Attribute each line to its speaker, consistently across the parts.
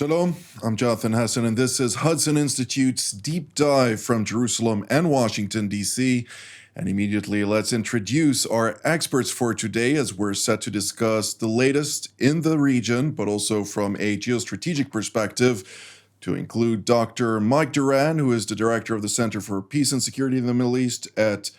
Speaker 1: Shalom, I'm Jonathan Hudson, and this is Hudson Institute's Deep Dive from Jerusalem and Washington, D.C. And immediately, let's introduce our experts for today as we're set to discuss the latest in the region, but also from a geostrategic perspective, to include Dr. Mike Duran, who is the director of the Center for Peace and Security in the Middle East at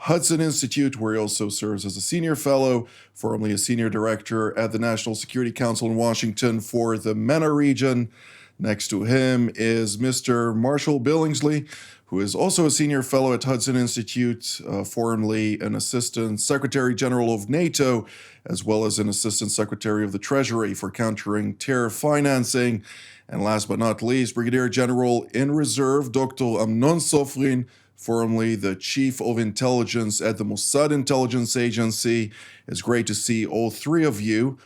Speaker 1: Hudson Institute, where he also serves as a senior fellow, formerly a senior director at the National Security Council in Washington for the MENA region. Next to him is Mr. Marshall Billingsley, who is also a senior fellow at Hudson Institute, formerly an assistant secretary general of NATO, as well as an assistant secretary of the Treasury for countering terror financing. And last but not least, Brigadier General in Reserve, Dr. Amnon Sofrin, formerly the Chief of Intelligence at the Mossad Intelligence Agency. It's great to see all three of you.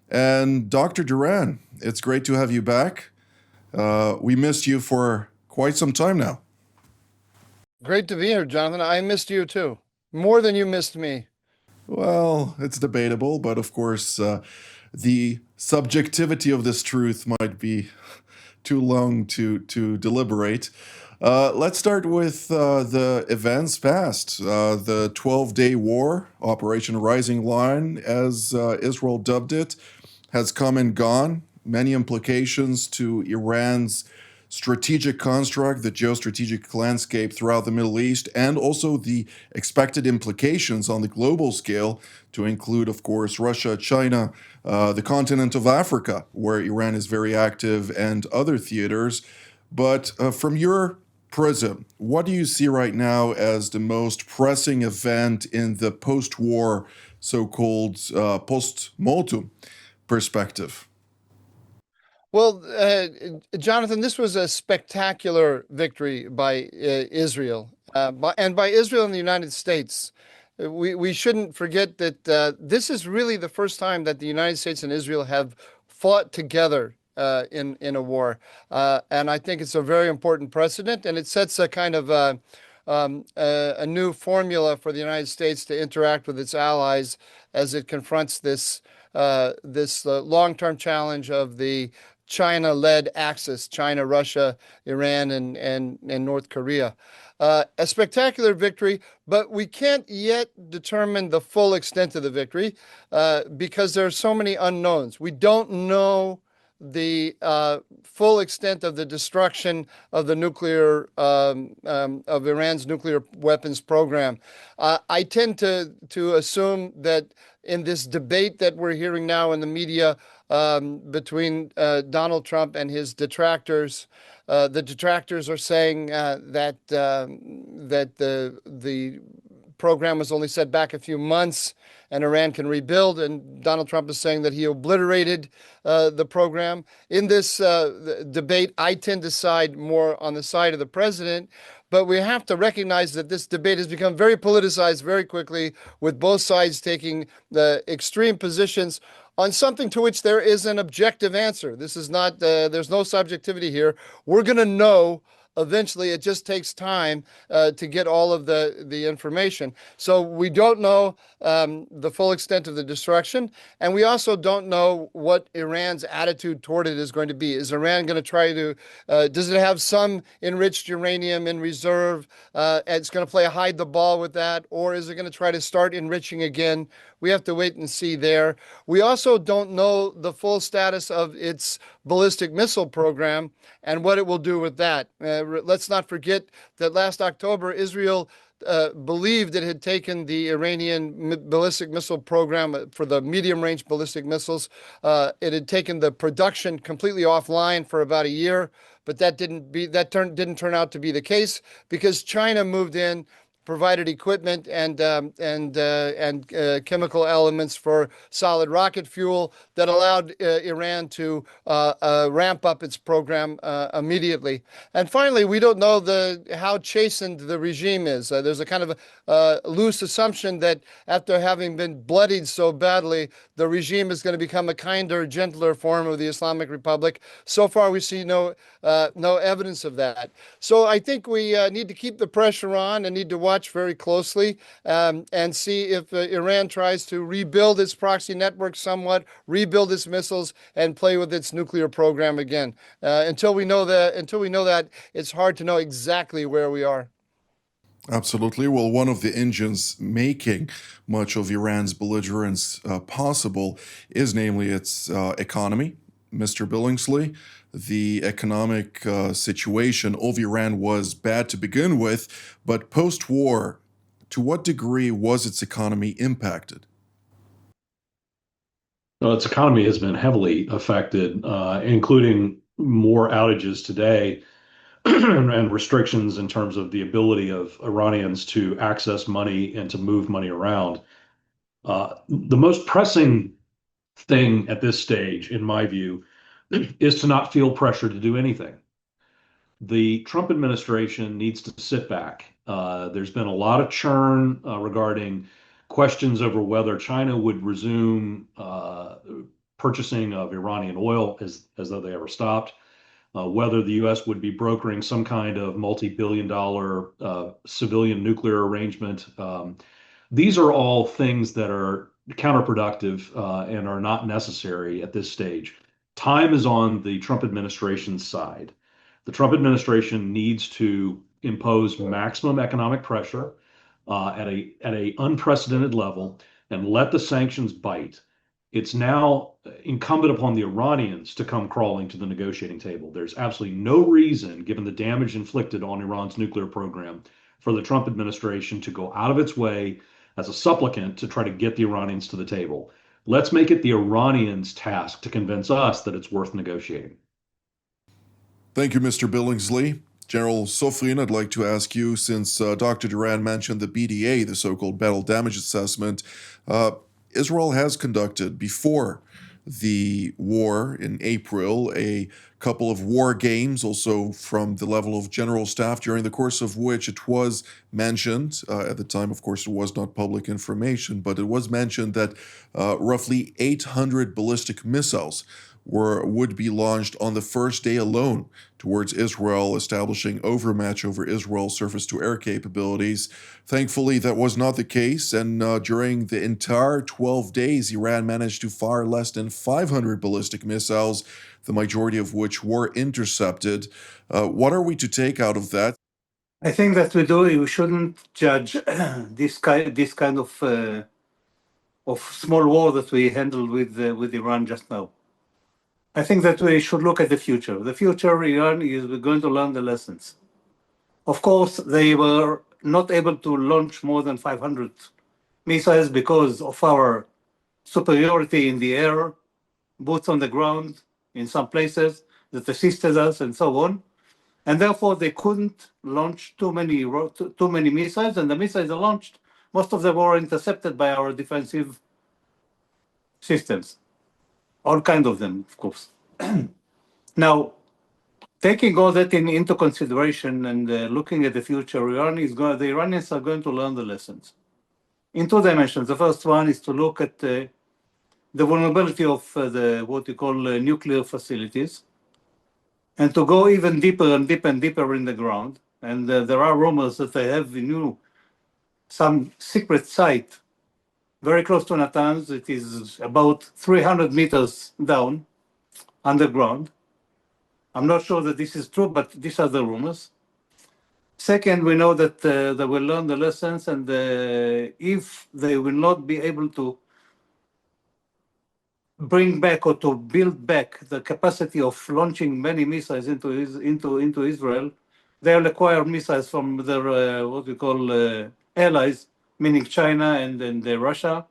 Speaker 1: And Dr. Duran, it's great to have you back. We missed you for quite some time now.
Speaker 2: Great to be here, Jonathan. I missed you too. More than you missed me.
Speaker 1: Well, it's debatable, but of course, the subjectivity of this truth might be too long to deliberate. Let's start with the events past. The 12-day war, Operation Rising Lion, as Israel dubbed it, has come and gone. Many implications to Iran's strategic construct, the geostrategic landscape throughout the Middle East, and also the expected implications on the global scale, to include, of course, Russia, China, the continent of Africa, where Iran is very active, and other theaters. But from your prism, what do you see right now as the most pressing event in the post-war, so-called post-mortem perspective?
Speaker 2: Well, Jonathan, this was a spectacular victory by Israel, and by Israel and the United States. We shouldn't forget that this is really the first time that the United States and Israel have fought together in a war, and I think it's a very important precedent, and it sets a kind of a new formula for the United States to interact with its allies as it confronts this long-term challenge of the China-led axis: China, Russia, Iran, and North Korea. A spectacular victory, but we can't yet determine the full extent of the victory because there are so many unknowns. We don't know the full extent of the destruction of the nuclear of Iran's nuclear weapons program. I tend to assume that in this debate that we're hearing now in the media between Donald Trump and his detractors, the detractors are saying that the program was only set back a few months and Iran can rebuild, and Donald Trump is saying that he obliterated the program. In this debate, I tend to side more on the side of the president, but we have to recognize that this debate has become very politicized very quickly, with both sides taking the extreme positions on something to which there is an objective answer. This is not, there's no subjectivity here. We're going to know eventually. It just takes time to get all of the information. So we don't know the full extent of the destruction, and we also don't know what Iran's attitude toward it is going to be. Is Iran going to try to, does it have some enriched uranium in reserve? It's going to play hide the ball with that, or is it going to try to start enriching again? We have to wait and see there. We also don't know the full status of its ballistic missile program and what it will do with that. Let's not forget that last October, Israel believed it had taken the Iranian ballistic missile program for the medium-range ballistic missiles. It had taken the production completely offline for about a year, but that didn't turn out to be the case because China moved in, provided equipment and chemical elements for solid rocket fuel that allowed Iran to ramp up its program immediately. And finally, we don't know how chastened the regime is. There's a kind of a loose assumption that after having been bloodied so badly, the regime is going to become a kinder, gentler form of the Islamic Republic. So far, we see no evidence of that. So I think we need to keep the pressure on and need to watch watch very closely and see if Iran tries to rebuild its proxy network somewhat, rebuild its missiles, and play with its nuclear program again. Until we know that, it's hard to know exactly where we are.
Speaker 1: Absolutely. Well, one of the engines making much of Iran's belligerence possible is namely its economy. Mr. Billingsley, the economic situation of Iran was bad to begin with, but post war, to what degree was its economy impacted?
Speaker 3: Well, its economy has been heavily affected, including more outages today and restrictions in terms of the ability of Iranians to access money and to move money around. The most pressing thing at this stage, in my view, is to not feel pressure to do anything. The Trump administration needs to sit back. There's been a lot of churn regarding questions over whether China would resume purchasing of Iranian oil as though they ever stopped, whether the U.S. would be brokering some kind of multi-billion-dollar civilian nuclear arrangement. These are all things that are counterproductive and are not necessary at this stage. Time is on the Trump administration's side. The Trump administration needs to impose maximum economic pressure at a unprecedented level and let the sanctions bite. It's now incumbent upon the Iranians to come crawling to the negotiating table. There's absolutely no reason, given the damage inflicted on Iran's nuclear program, for the Trump administration to go out of its way as a supplicant to try to get the Iranians to the table. Let's make it the Iranians' task to convince us that it's worth negotiating.
Speaker 1: Thank you, Mr. Billingsley. General Sofrin, I'd like to ask you, since Dr. Duran mentioned the BDA, the so-called Battle Damage Assessment, Israel has conducted before the war in April a couple of war games, also from the level of general staff, during the course of which it was mentioned, at the time, of course, it was not public information, but it was mentioned that roughly 800 ballistic missiles would be launched on the first day alone towards Israel, establishing overmatch over Israel's surface-to-air capabilities. Thankfully, that was not the case, and during the entire 12 days, Iran managed to fire less than 500 ballistic missiles, the majority of which were intercepted. What are we to take out of that?
Speaker 4: I think that we shouldn't judge this kind of small war that we handled with Iran just now. I think that we should look at the future. The future, Iran is going to learn the lessons. Of course, they were not able to launch more than 500 missiles because of our superiority in the air, boots on the ground in some places that assisted us and so on. And therefore, they couldn't launch too many missiles, and the missiles they launched, most of them were intercepted by our defensive systems. All kinds of them, of course. Now, taking all that into consideration and looking at the future, the Iranians are going to learn the lessons in two dimensions. The first one is to look at the vulnerability of what we call nuclear facilities, and to go even deeper and deeper and deeper in the ground. And there are rumors that they have some secret site very close to Natanz. It is about 300 meters down underground. I'm not sure that this is true, but these are the rumors. Second, we know that they will learn the lessons, and if they will not be able to bring back or to build back the capacity of launching many missiles into Israel, they'll acquire missiles from their what we call allies, meaning China and Russia,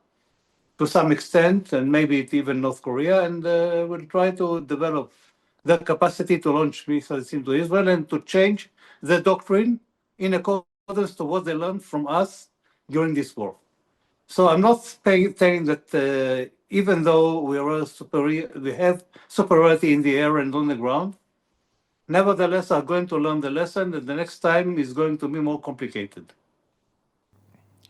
Speaker 4: to some extent, and maybe even North Korea, and will try to develop the capacity to launch missiles into Israel and to change the doctrine in accordance to what they learned from us during this war. So I'm not saying that even though we have superiority in the air and on the ground, nevertheless are going to learn the lesson, and the next time is going to be more complicated.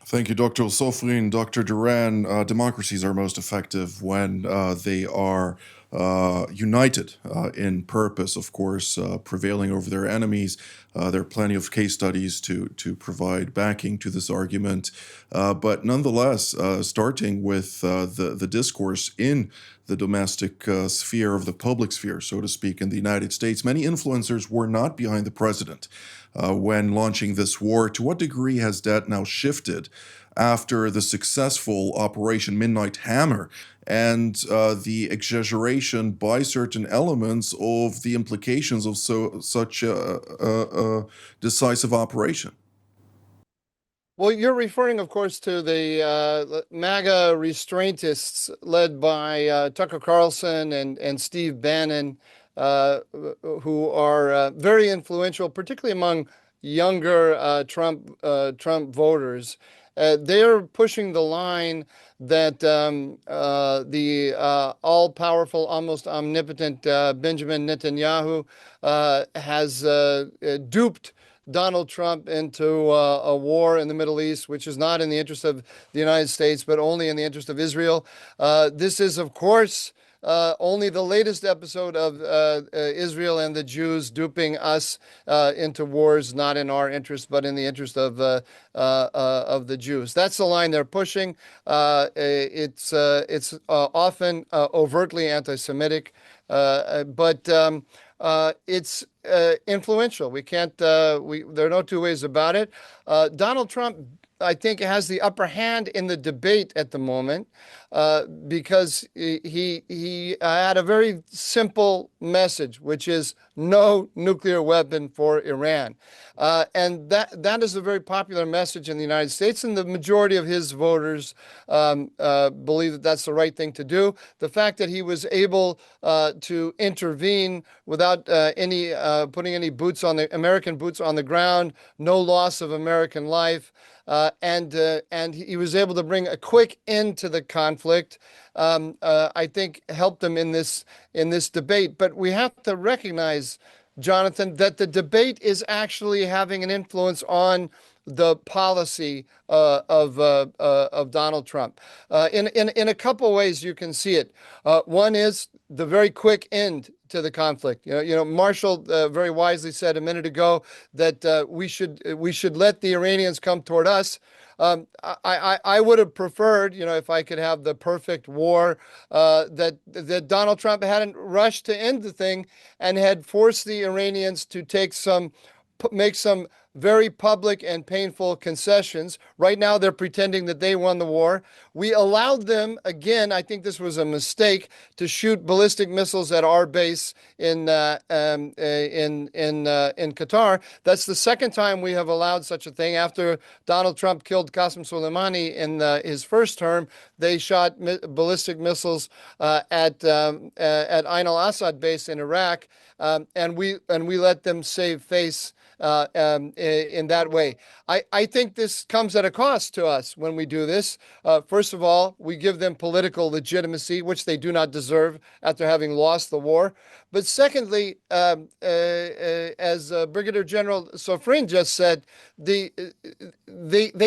Speaker 1: Thank you, Dr. Sofrin. Dr. Duran, democracies are most effective when they are united in purpose, of course, prevailing over their enemies. There are plenty of case studies to provide backing to this argument. But nonetheless, starting with the discourse in the domestic sphere of the public sphere, so to speak, in the United States, many influencers were not behind the president when launching this war. To what degree has that now shifted after the successful Operation Midnight Hammer and the exaggeration by certain elements of the implications of such a decisive operation?
Speaker 2: Well, you're referring, of course, to the MAGA restraintists led by Tucker Carlson and Steve Bannon, who are very influential, particularly among younger Trump voters. They're pushing the line that the all-powerful, almost omnipotent Benjamin Netanyahu has duped Donald Trump into a war in the Middle East, which is not in the interest of the United States, but only in the interest of Israel. This is, of course, only the latest episode of Israel and the Jews duping us into wars, not in our interest, but in the interest of the Jews. That's the line they're pushing. It's often overtly anti-Semitic, but it's influential. We can't. There are no two ways about it. Donald Trump, I think, has the upper hand in the debate at the moment because he had a very simple message, which is no nuclear weapon for Iran. And that is a very popular message in the United States, and the majority of his voters believe that that's the right thing to do. The fact that he was able to intervene without putting any American boots on the ground, no loss of American life, and he was able to bring a quick end to the conflict, I think helped him in this debate. But we have to recognize, Jonathan, that the debate is actually having an influence on the policy of Donald Trump. In a couple ways you can see it. One is the very quick end to the conflict. Marshall very wisely said a minute ago that we should let the Iranians come toward us. I would have preferred, if I could have the perfect war, that Donald Trump hadn't rushed to end the thing and had forced the Iranians to make some very public and painful concessions. Right now, they're pretending that they won the war. We allowed them, again, I think this was a mistake, to shoot ballistic missiles at our base in Qatar. That's the second time we have allowed such a thing. After Donald Trump killed Qasem Soleimani in his first term, they shot ballistic missiles at Ain al-Assad base in Iraq, and we let them save face in that way. I think this comes at a cost to us when we do this. First of all, we give them political legitimacy, which they do not deserve after having lost the war. But secondly, as Brigadier General Sofrin just said, they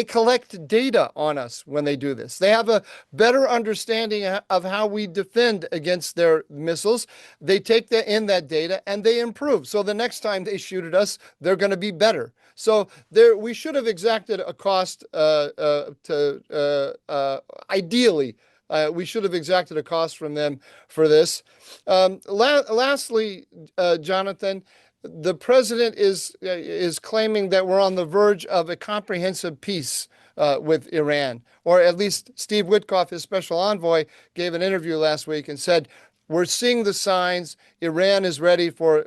Speaker 2: collect data on us when they do this. They have a better understanding of how we defend against their missiles. They take in that data and they improve. So the next time they shoot at us, they're going to be better. So we should have exacted a cost ideally. We should have exacted a cost from them for this. Lastly, Jonathan, the president is claiming that we're on the verge of a comprehensive peace with Iran, or at least Steve Witkoff, his special envoy, gave an interview last week and said, we're seeing the signs. Iran is ready for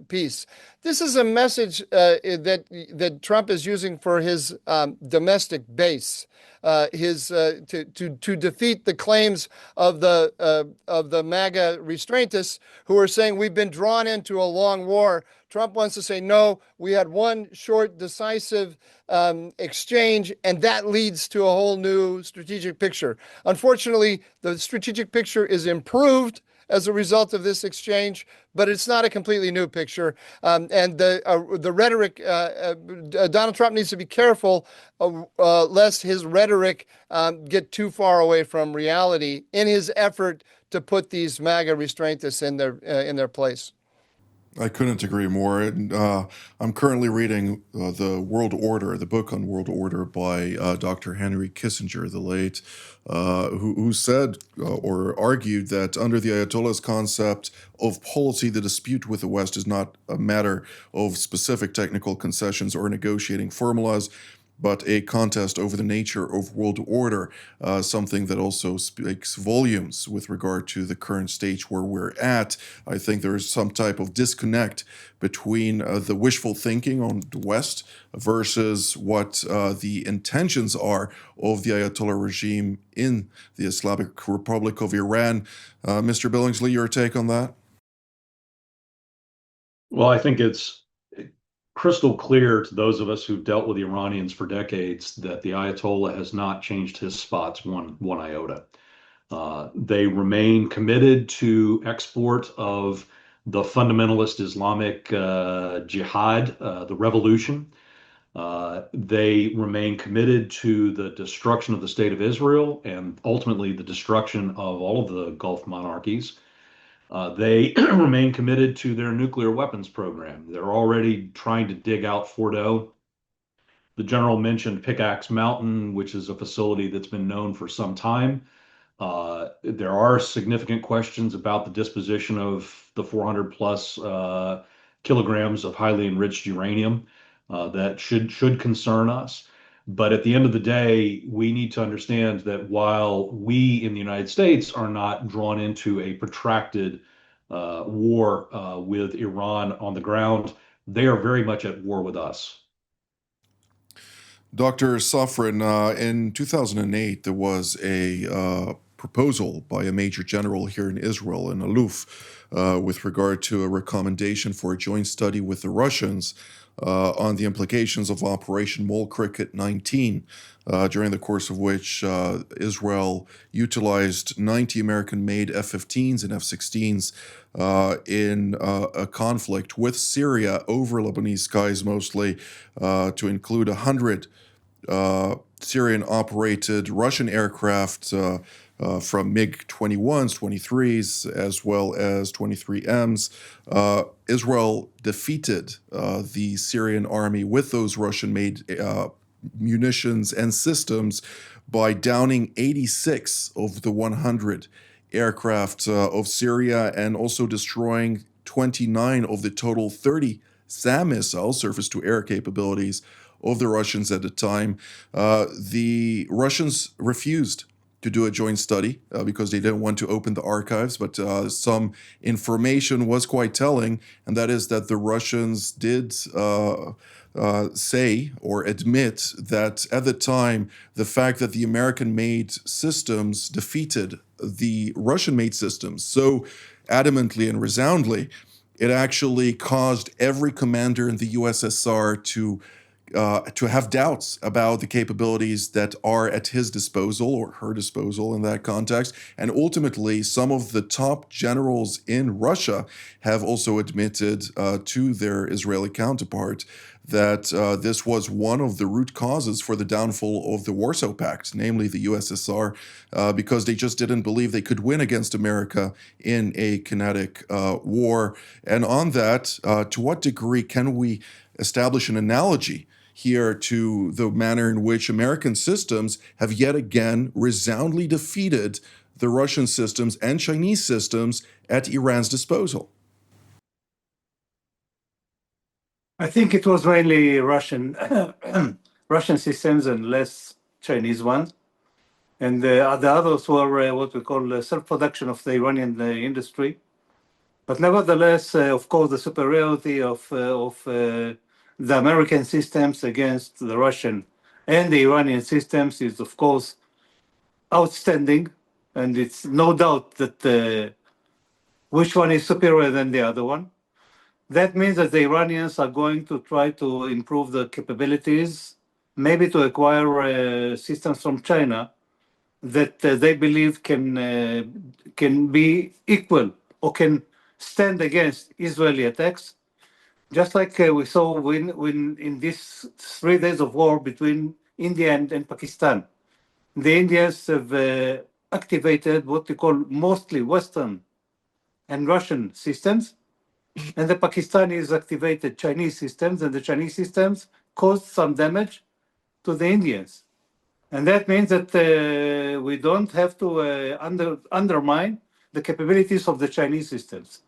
Speaker 2: peace. This is a message that Trump is using for his domestic base, to defeat the claims of the MAGA restraintists who are saying we've been drawn into a long war. Trump wants to say, no, we had one short, decisive exchange, and that leads to a whole new strategic picture. Unfortunately, the strategic picture is improved as a result of this exchange, but it's not a completely new picture. And the rhetoric, Donald Trump needs to be careful lest his rhetoric get too far away from reality in his effort to put these MAGA restraintists in their place.
Speaker 1: I couldn't agree more. And, I'm currently reading The World Order, the book on world order by Dr. Henry Kissinger, the late, who said or argued that under the Ayatollah's concept of policy, the dispute with the West is not a matter of specific technical concessions or negotiating formulas, but a contest over the nature of world order, something that also speaks volumes with regard to the current stage where we're at. I think there is some type of disconnect between the wishful thinking on the West versus what the intentions are of the Ayatollah regime in the Islamic Republic of Iran. Mr. Billingsley, your take on that?
Speaker 3: Well, I think it's crystal clear to those of us who've dealt with the Iranians for decades that the Ayatollah has not changed his spots one iota. They remain committed to export of the fundamentalist Islamic jihad, the revolution. They remain committed to the destruction of the state of Israel and ultimately the destruction of all of the Gulf monarchies. They remain committed to their nuclear weapons program. They're already trying to dig out Fordo. The general mentioned Pickaxe Mountain, which is a facility that's been known for some time. There are significant questions about the disposition of the 400 plus kilograms of highly enriched uranium that should concern us. But at the end of the day, we need to understand that while we in the United States are not drawn into a protracted war with Iran on the ground, they are very much at war with us.
Speaker 1: Dr. Safran, in 2008, there was a proposal by a major general here in Israel, in Aluf, with regard to a recommendation for a joint study with the Russians on the implications of Operation Mole Cricket 19, during the course of which Israel utilized 90 American-made F-15s and F-16s in a conflict with Syria over Lebanese skies mostly, to include 100 Syrian-operated Russian aircraft from MiG-21s, 23s, as well as 23Ms. Israel defeated the Syrian army with those Russian-made munitions and systems by downing 86 of the 100 aircraft of Syria and also destroying 29 of the total 30 SAM missiles, surface-to-air capabilities, of the Russians at the time. The Russians refused to do a joint study because they didn't want to open the archives, but some information was quite telling, and that is that the Russians did say or admit that at the time, the fact that the American-made systems defeated the Russian-made systems so adamantly and resoundly, it actually caused every commander in the USSR to have doubts about the capabilities that are at his disposal or her disposal in that context. And ultimately, some of the top generals in Russia have also admitted to their Israeli counterpart that this was one of the root causes for the downfall of the Warsaw Pact, namely the USSR, because they just didn't believe they could win against America in a kinetic war. And on that, to what degree can we establish an analogy here to the manner in which American systems have yet again resoundingly defeated the Russian systems and Chinese systems at Iran's disposal?
Speaker 4: I think it was mainly Russian Russian systems and less Chinese ones. And the others were what we call self-production of the Iranian industry. But nevertheless, of course, the superiority of the American systems against the Russian and the Iranian systems is, of course, outstanding. And it's no doubt that which one is superior than the other one. That means that the Iranians are going to try to improve the capabilities, maybe to acquire systems from China that they believe can be equal or can stand against Israeli attacks. Just like we saw when in these 3 days of war between India and Pakistan, the Indians have activated what we call mostly Western and Russian systems, and the Pakistanis activated Chinese systems, and the Chinese systems caused some damage to the Indians. And that means that we don't have to undermine the capabilities of the Chinese systems.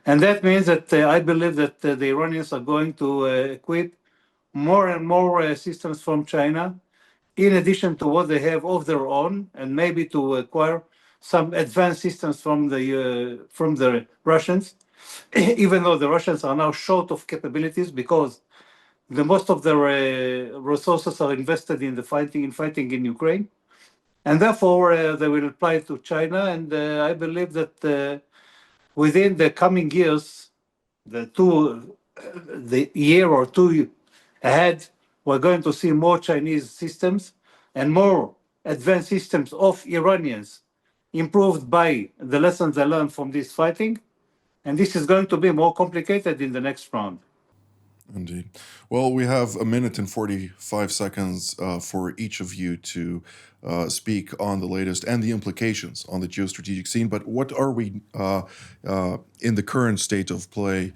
Speaker 4: And that means that I believe that the Iranians are going to equip more and more systems from China, in addition to what they have of their own, and maybe to acquire some advanced systems from the Russians, even though the Russians are now short of capabilities because the most of their resources are invested in fighting in Ukraine, and therefore they will apply to China. And I believe that within the coming years, the year or two ahead, we're going to see more Chinese systems and more advanced systems of Iranians improved by the lessons they learned from this fighting. And this is going to be more complicated in the next round.
Speaker 1: Indeed. Well, we have a minute and 45 seconds for each of you to speak on the latest and the implications on the geostrategic scene. But what are we, in the current state of play,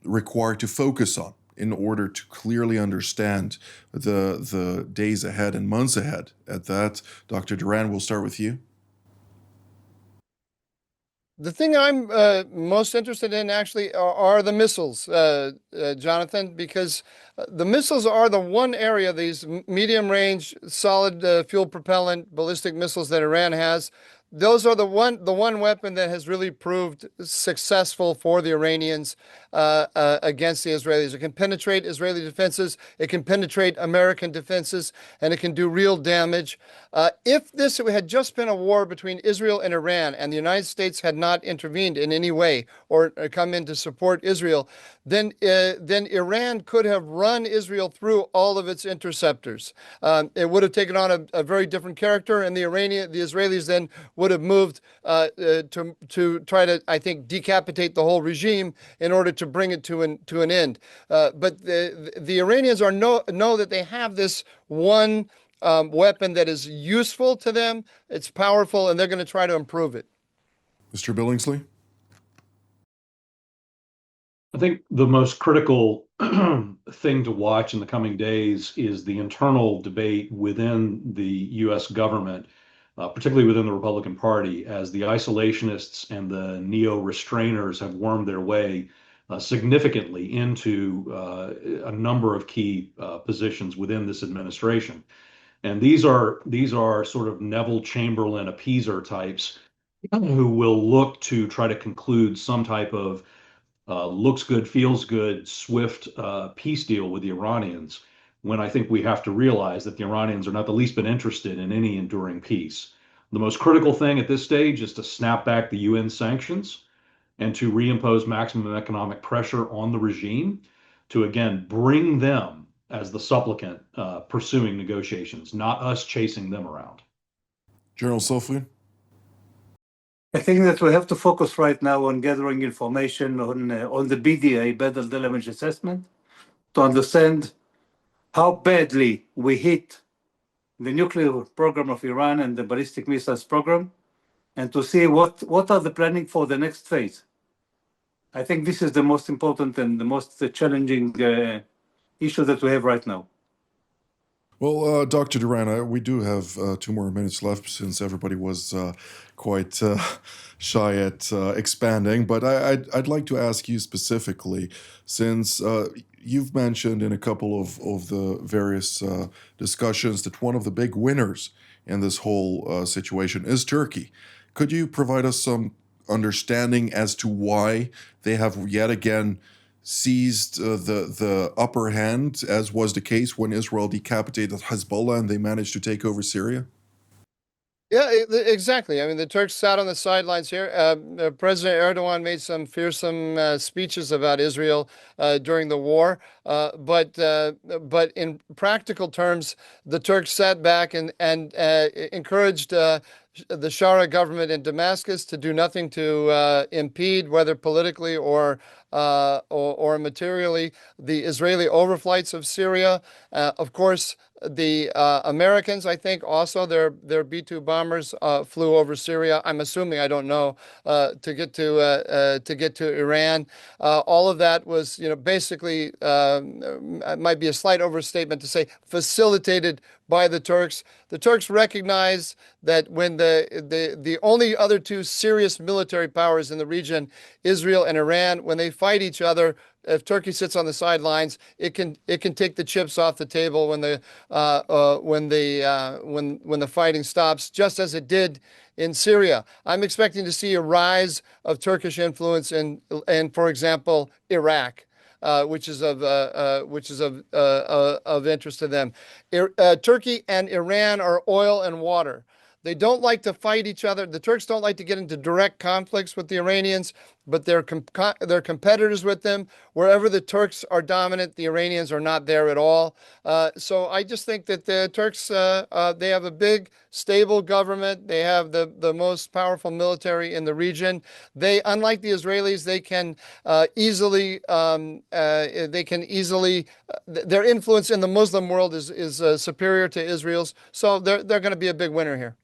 Speaker 1: required to focus on in order to clearly understand the days ahead and months ahead? At that, Dr. Duran, we'll start with you.
Speaker 2: The thing I'm most interested in actually are the missiles, Jonathan, because the missiles are the one area, these medium-range, solid fuel propellant ballistic missiles that Iran has. Those are the one weapon that has really proved successful for the Iranians against the Israelis. It can penetrate Israeli defenses, it can penetrate American defenses, and it can do real damage. If this had just been a war between Israel and Iran, and the United States had not intervened in any way or come in to support Israel, then Iran could have run Israel through all of its interceptors. It would have taken on a very different character, and the Israelis then would have moved to try to, I think, decapitate the whole regime in order to bring it to an end. But the Iranians know that they have this one weapon that is useful to them. It's powerful, and they're going to try to improve it.
Speaker 1: Mr. Billingsley?
Speaker 3: I think the most critical thing to watch in the coming days is the internal debate within the U.S. government, particularly within the Republican Party, as the isolationists and the neo-restrainers have wormed their way significantly into a number of key positions within this administration. And these are sort of Neville Chamberlain appeaser types who will look to try to conclude some type of looks good, feels good, swift peace deal with the Iranians, when I think we have to realize that the Iranians are not the least bit interested in any enduring peace. The most critical thing at this stage is to snap back the UN sanctions and to reimpose maximum economic pressure on the regime to, again, bring them as the supplicant pursuing negotiations, not us chasing them around.
Speaker 1: General Soflin?
Speaker 4: I think that we have to focus right now on gathering information on the BDA, Battle Damage Assessment, to understand how badly we hit the nuclear program of Iran and the ballistic missiles program, and to see what are the planning for the next phase. I think this is the most important and the most challenging issue that we have right now.
Speaker 1: Well, Dr. Duran, we do have 2 more minutes left since everybody was quite shy at expanding. But I'd like to ask you specifically, since you've mentioned in a couple of the various discussions that one of the big winners in this whole situation is Turkey. Could you provide us some understanding as to why they have yet again seized the upper hand, as was the case when Israel decapitated Hezbollah and they managed to take over Syria?
Speaker 2: Yeah, exactly. I mean, the Turks sat on the sidelines here. President Erdogan made some fearsome speeches about Israel during the war, but in practical terms, the Turks sat back and encouraged the Shara government in Damascus to do nothing to impede, whether politically or materially, the Israeli overflights of Syria. Of course, The Americans, I think, also their B-2 bombers flew over Syria. I'm assuming, I don't know, to get to Iran. All of that was, basically, it might be a slight overstatement to say facilitated by the Turks. The Turks recognize that when the only other two serious military powers in the region, Israel and Iran, when they fight each other, if Turkey sits on the sidelines, it can take the chips off the table when the fighting stops, just as it did in Syria. I'm expecting to see a rise of Turkish influence in for example, Iraq. Which is of interest to them. Turkey and Iran are oil and water. They don't like to fight each other. The Turks don't like to get into direct conflicts with the Iranians, but they're competitors with them. Wherever the Turks are dominant, the Iranians are not there at all. So I just think that the Turks, they have a big, stable government. They have the most powerful military in the region. They, unlike the Israelis, they can easily, their influence in the Muslim world is superior to Israel's. So they're going to be a big winner here.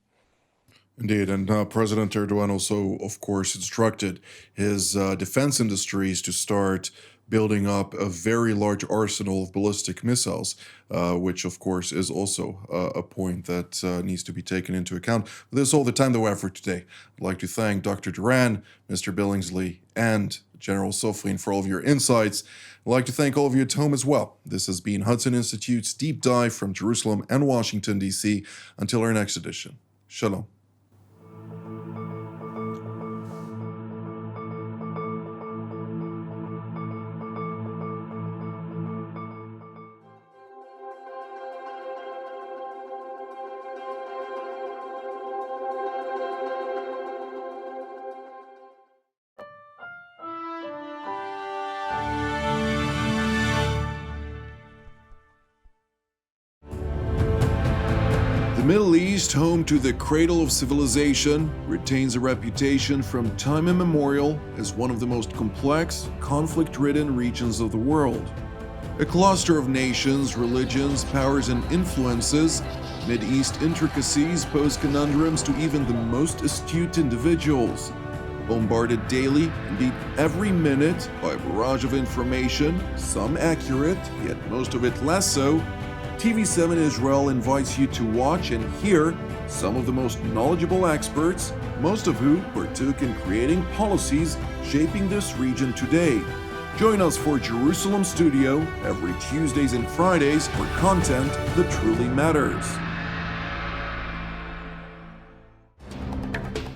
Speaker 1: Indeed, and President Erdogan also, of course, instructed his defense industries to start building up a very large arsenal of ballistic missiles, which, of course, is also a point that needs to be taken into account. But this is all the time that we have for today. I'd like to thank Dr. Duran, Mr. Billingsley, and General Soflin for all of your insights. I'd like to thank all of you at home as well. This has been Hudson Institute's Deep Dive from Jerusalem and Washington, D.C. Until our next edition. Shalom. The Middle East, home to the cradle of civilization, retains a reputation from time immemorial as one of the most complex, conflict-ridden regions of the world. A cluster of nations, religions, powers, and influences, Mideast intricacies pose conundrums to even the most astute individuals. Bombarded daily, indeed every minute, by a barrage of information, some accurate, yet most of it less so, TV7 Israel invites you to watch and hear some of the most knowledgeable experts, most of whom partook in creating policies shaping this region today. Join us for Jerusalem Studio every Tuesdays and Fridays for content that truly matters.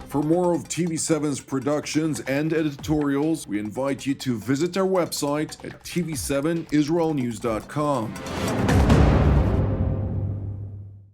Speaker 1: For more of TV7's productions and editorials, we invite you to visit our website at TV7israelnews.com.